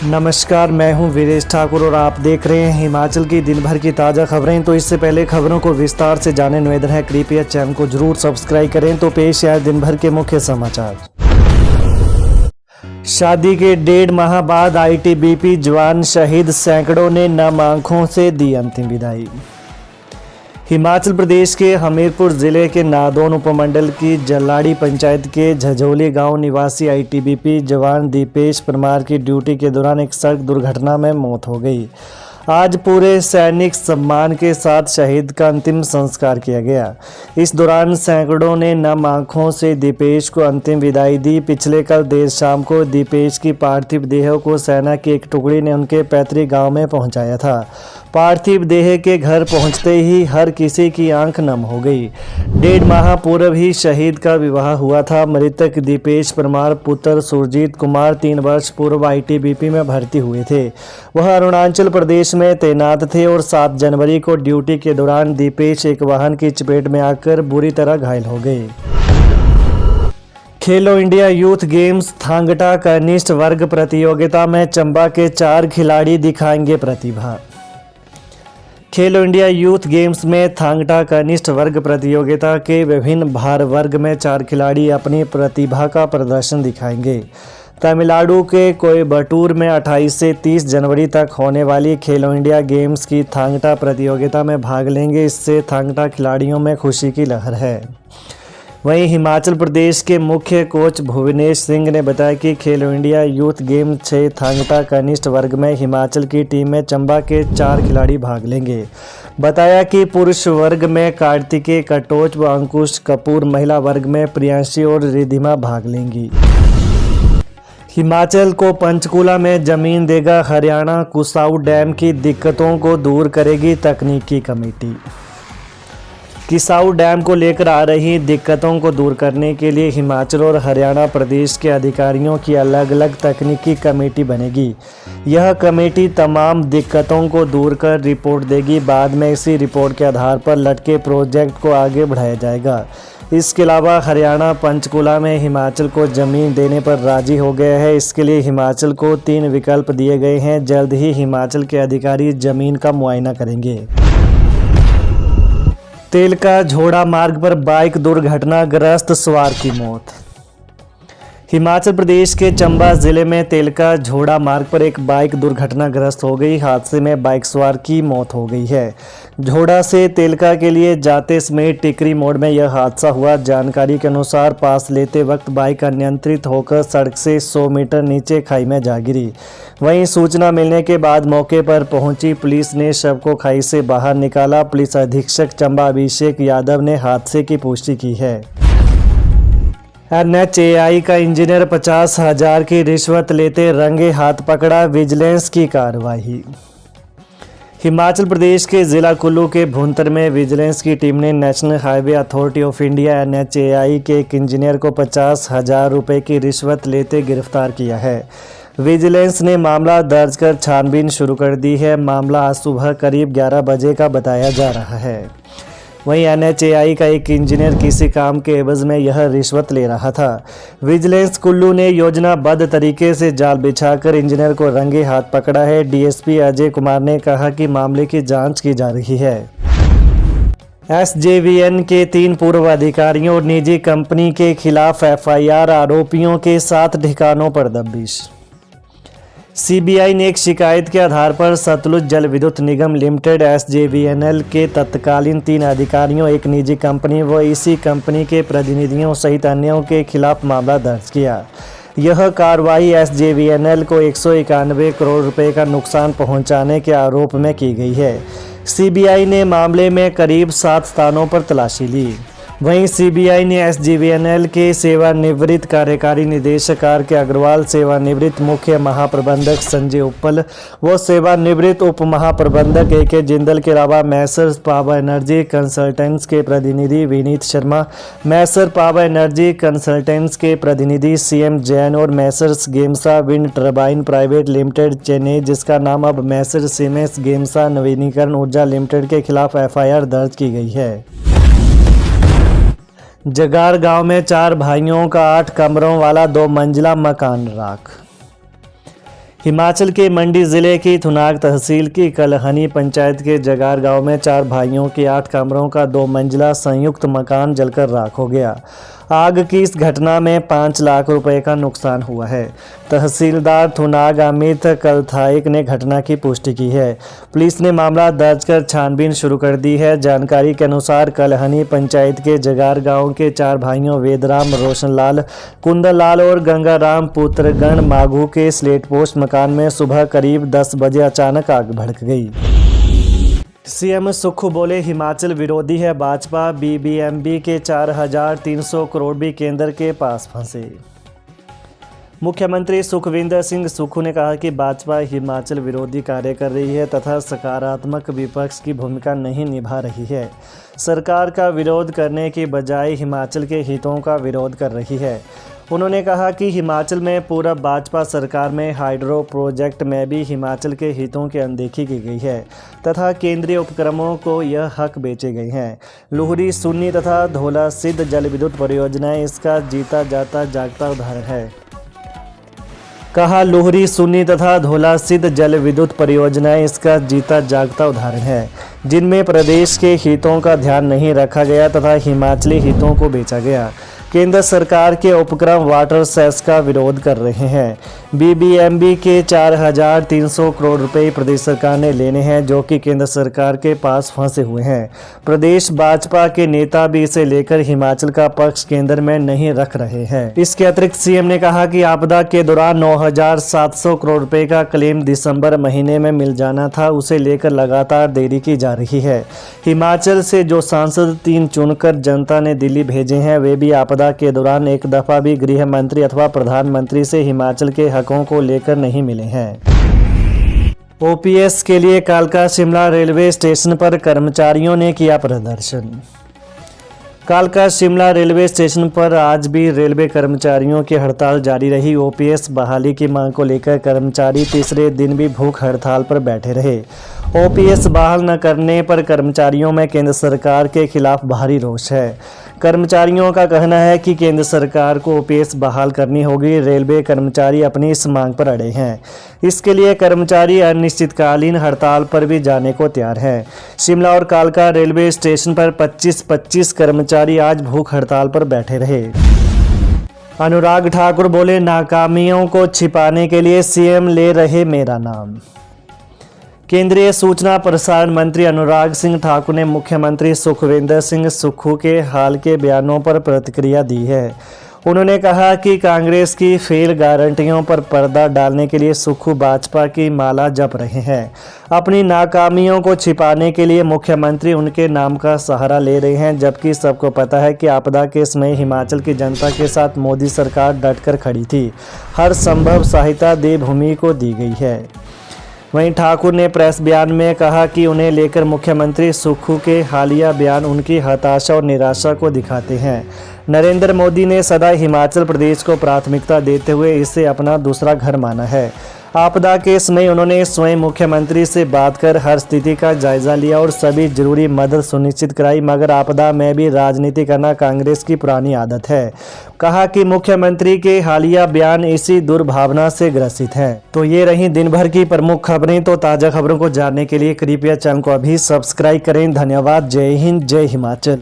नमस्कार, मैं हूं वीरेश ठाकुर और आप देख रहे हैं हिमाचल की दिन भर की ताज़ा खबरें। तो इससे पहले खबरों को विस्तार से जानने निवेदन है, कृपया चैनल को जरूर सब्सक्राइब करें। तो पेश है दिन भर के मुख्य समाचार। शादी के 1.5 माह बाद आईटीबीपी जवान शहीद, सैकड़ों ने नम आंखों से दी अंतिम विदाई। हिमाचल प्रदेश के हमीरपुर जिले के नादौन उपमंडल की जलाड़ी पंचायत के झझोली गांव निवासी आईटीबीपी जवान दीपेश परमार की ड्यूटी के दौरान एक सड़क दुर्घटना में मौत हो गई। आज पूरे सैनिक सम्मान के साथ शहीद का अंतिम संस्कार किया गया। इस दौरान सैकड़ों ने नम आंखों से दीपेश को अंतिम विदाई दी। पिछले कल देर शाम को दीपेश की पार्थिव देह को सेना की एक टुकड़ी ने उनके पैतृक गांव में पहुंचाया था। पार्थिव देह के घर पहुंचते ही हर किसी की आंख नम हो गई। 1.5 माह पूर्व ही शहीद का विवाह हुआ था। मृतक दीपेश परमार पुत्र सुरजीत कुमार 3 वर्ष पूर्व आईटीबीपी में भर्ती हुए थे। वह अरुणाचल प्रदेश में तैनात थे और 7 जनवरी को ड्यूटी के दौरान दीपेश एक वाहन की चपेट में आकर बुरी तरह घायल हो गए। खेलो इंडिया यूथ गेम्स थांगटा कनिष्ठ वर्ग प्रतियोगिता में चंबा के 4 खिलाड़ी दिखाएंगे प्रतिभा। खेलो इंडिया यूथ गेम्स में थांगटा कनिष्ठ वर्ग प्रतियोगिता के विभिन्न भार वर्ग में 4 खिलाड़ी अपनी प्रतिभा का प्रदर्शन दिखाएंगे। तमिलनाडु के कोयम्बटूर में 28 से 30 जनवरी तक होने वाली खेलो इंडिया गेम्स की थांगटा प्रतियोगिता में भाग लेंगे। इससे थांगटा खिलाड़ियों में खुशी की लहर है। वहीं हिमाचल प्रदेश के मुख्य कोच भुवनेश सिंह ने बताया कि खेलो इंडिया यूथ गेम 6 थांगटा कनिष्ठ वर्ग में हिमाचल की टीम में चंबा के 4 खिलाड़ी भाग लेंगे। बताया कि पुरुष वर्ग में कार्तिकेय कटोच व अंकुश कपूर, महिला वर्ग में प्रियांशी और रिधिमा भाग लेंगी। हिमाचल को पंचकूला में जमीन देगा हरियाणा, कुसाऊ डैम की दिक्कतों को दूर करेगी तकनीकी कमेटी। किसाऊ डैम को लेकर आ रही दिक्कतों को दूर करने के लिए हिमाचल और हरियाणा प्रदेश के अधिकारियों की अलग अलग तकनीकी कमेटी बनेगी। यह कमेटी तमाम दिक्कतों को दूर कर रिपोर्ट देगी। बाद में इसी रिपोर्ट के आधार पर लटके प्रोजेक्ट को आगे बढ़ाया जाएगा। इसके अलावा हरियाणा पंचकूला में हिमाचल को ज़मीन देने पर राजी हो गया है। इसके लिए हिमाचल को 3 विकल्प दिए गए हैं। जल्द ही हिमाचल के अधिकारी ज़मीन का मुआयना करेंगे। तेलका झोड़ा मार्ग पर बाइक दुर्घटनाग्रस्त सवार की मौत। हिमाचल प्रदेश के चंबा जिले में तेलका झोड़ा मार्ग पर एक बाइक दुर्घटनाग्रस्त हो गई। हादसे में बाइक सवार की मौत हो गई है। झोड़ा से तेलका के लिए जाते समय टिकरी मोड़ में यह हादसा हुआ। जानकारी के अनुसार पास लेते वक्त बाइक अनियंत्रित होकर सड़क से 100 मीटर नीचे खाई में जा गिरी। वहीं सूचना मिलने के बाद मौके पर पहुंची पुलिस ने शव को खाई से बाहर निकाला। पुलिस अधीक्षक चंबा अभिषेक यादव ने हादसे की पुष्टि की है। NHAI का इंजीनियर 50,000 की रिश्वत लेते रंगे हाथ पकड़ा, विजिलेंस की कार्रवाई। हिमाचल प्रदेश के जिला कुल्लू के भुंतर में विजिलेंस की टीम ने national highway authority of India NHAI के एक इंजीनियर को 50,000 रुपये की रिश्वत लेते गिरफ्तार किया है। विजिलेंस ने मामला दर्ज कर छानबीन शुरू कर दी है। मामला आज सुबह करीब 11 बजे का बताया जा रहा है। वहीं NHAI का एक इंजीनियर किसी काम के एवज में यह रिश्वत ले रहा था। विजिलेंस कुल्लू ने योजनाबद्ध तरीके से जाल बिछाकर इंजीनियर को रंगे हाथ पकड़ा है। DSP अजय कुमार ने कहा कि मामले की जांच की जा रही है। SJVN के 3 पूर्व अधिकारियों और निजी कंपनी के खिलाफ FIR, आरोपियों के 7 ठिकानों पर दबिश। CBI ने एक शिकायत के आधार पर सतलुज जल विद्युत निगम लिमिटेड SJVNL के तत्कालीन 3 अधिकारियों, एक निजी कंपनी व इसी कंपनी के प्रतिनिधियों सहित अन्यों के खिलाफ मामला दर्ज किया। यह कार्रवाई SJVNL को 191 करोड़ रुपए का नुकसान पहुंचाने के आरोप में की गई है। CBI ने मामले में करीब 7 स्थानों पर तलाशी ली। वहीं CBI ने SJVNL के सेवानिवृत्त कार्यकारी निदेशक RK अग्रवाल, सेवानिवृत्त मुख्य महाप्रबंधक संजय उप्पल व सेवानिवृत्त उप महाप्रबंधक AK जिंदल के अलावा मैसर्स पावर एनर्जी कंसल्टेंट्स के प्रतिनिधि Vineet Sharma, messrs power energy consultants के प्रतिनिधि CM जैन और messrs Gamesa wind turbine private limited Chennai, जिसका नाम अब मैसर सीमेंस गेमसा नवीनीकरण ऊर्जा लिमिटेड के खिलाफ FIR दर्ज की गई है। जगार गांव में 4 भाइयों का 8 कमरों वाला 2 मंजिला मकान राख। हिमाचल के मंडी जिले की थुनाग तहसील की कलहनी पंचायत के जगार गांव में 4 भाइयों के 8 कमरों का 2 मंजिला संयुक्त मकान जलकर राख हो गया। आग की इस घटना में 5 लाख रुपए का नुकसान हुआ है। तहसीलदार थुनाग अमित कलथाइक ने घटना की पुष्टि की है। पुलिस ने मामला दर्ज कर छानबीन शुरू कर दी है। जानकारी के अनुसार कलहनी पंचायत के जगार गांव के 4 भाइयों वेदराम, रोशनलाल, कुंदनलाल और गंगाराम पुत्रगण माघू के स्लेट पोस्ट मकान में सुबह करीब 10 बजे अचानक आग भड़क गई। सीएम सुक्खू बोले, हिमाचल विरोधी है भाजपा, बीबीएमबी के 4300 करोड़ भी केंद्र के पास फंसे। मुख्यमंत्री सुखविंदर सिंह सुक्खू ने कहा कि भाजपा हिमाचल विरोधी कार्य कर रही है तथा सकारात्मक विपक्ष की भूमिका नहीं निभा रही है। सरकार का विरोध करने की बजाय हिमाचल के हितों का विरोध कर रही है। उन्होंने कहा कि हिमाचल में पूर्व भाजपा सरकार में हाइड्रो प्रोजेक्ट में भी हिमाचल के हितों की अनदेखी की गई है तथा केंद्रीय उपक्रमों को यह हक बेचे गए हैं। लुहरी, सुन्नी तथा धौला सिद्ध जल विद्युत परियोजनाएं इसका जीता जाता जागता उदाहरण है। कहा, लुहरी, सुन्नी तथा धौला सिद्ध जल विद्युत परियोजनाएं इसका जीता जागता उदाहरण है, जिनमें प्रदेश के हितों का ध्यान नहीं रखा गया तथा हिमाचली हितों को बेचा गया। केंद्र सरकार के उपक्रम वाटर सेस का विरोध कर रहे हैं। बीबीएमबी के 4300 करोड़ रुपए प्रदेश सरकार ने लेने हैं, जो कि केंद्र सरकार के पास फंसे हुए हैं। प्रदेश भाजपा के नेता भी इसे लेकर हिमाचल का पक्ष केंद्र में नहीं रख रहे हैं। इसके अतिरिक्त सीएम ने कहा कि आपदा के दौरान 9700 करोड़ रुपए का क्लेम दिसंबर महीने में मिल जाना था, उसे लेकर लगातार देरी की जा रही है। हिमाचल से जो सांसद 3 चुनकर जनता ने दिल्ली भेजे हैं, वे भी आपदा के दौरान एक दफा भी गृह मंत्री अथवा प्रधानमंत्री से हिमाचल के हकों को लेकर नहीं मिले हैं। ओपीएस के लिए कालका शिमला रेलवे स्टेशन पर कर्मचारियों ने किया प्रदर्शन। कालका शिमला रेलवे स्टेशन पर आज भी रेलवे कर्मचारियों की हड़ताल जारी रही। ओपीएस बहाली की मांग को लेकर कर्मचारी तीसरे दिन भी भूख हड़ताल पर बैठे रहे। ओपीएस बहाल न करने पर कर्मचारियों में केंद्र सरकार के खिलाफ भारी रोष है। कर्मचारियों का कहना है कि केंद्र सरकार को ओपीएस बहाल करनी होगी। रेलवे कर्मचारी अपनी इस मांग पर अड़े हैं। इसके लिए कर्मचारी अनिश्चितकालीन हड़ताल पर भी जाने को तैयार हैं। शिमला और कालका रेलवे स्टेशन पर 25-25 कर्मचारी आज भूख हड़ताल पर बैठे रहे। अनुराग ठाकुर बोले, नाकामियों को छिपाने के लिए सीएम ले रहे मेरा नाम। केंद्रीय सूचना प्रसारण मंत्री अनुराग सिंह ठाकुर ने मुख्यमंत्री सुखविंदर सिंह सुक्खू के हाल के बयानों पर प्रतिक्रिया दी है। उन्होंने कहा कि कांग्रेस की फेल गारंटियों पर पर्दा डालने के लिए सुक्खू भाजपा की माला जप रहे हैं। अपनी नाकामियों को छिपाने के लिए मुख्यमंत्री उनके नाम का सहारा ले रहे हैं, जबकि सबको पता है कि आपदा के समय हिमाचल की जनता के साथ मोदी सरकार डटकर खड़ी थी। हर संभव सहायता देवभूमि को दी गई है। वहीं ठाकुर ने प्रेस बयान में कहा कि उन्हें लेकर मुख्यमंत्री सुक्खू के हालिया बयान उनकी हताशा और निराशा को दिखाते हैं। नरेंद्र मोदी ने सदा हिमाचल प्रदेश को प्राथमिकता देते हुए इसे अपना दूसरा घर माना है। आपदा के समय उन्होंने स्वयं मुख्यमंत्री से बात कर हर स्थिति का जायजा लिया और सभी जरूरी मदद सुनिश्चित कराई, मगर आपदा में भी राजनीति करना कांग्रेस की पुरानी आदत है। कहा कि मुख्यमंत्री के हालिया बयान इसी दुर्भावना से ग्रसित हैं। तो ये रही दिन भर की प्रमुख खबरें। तो ताज़ा खबरों को जानने के लिए कृपया चैनल को अभी सब्सक्राइब करें। धन्यवाद। जय हिंद, जय हिमाचल।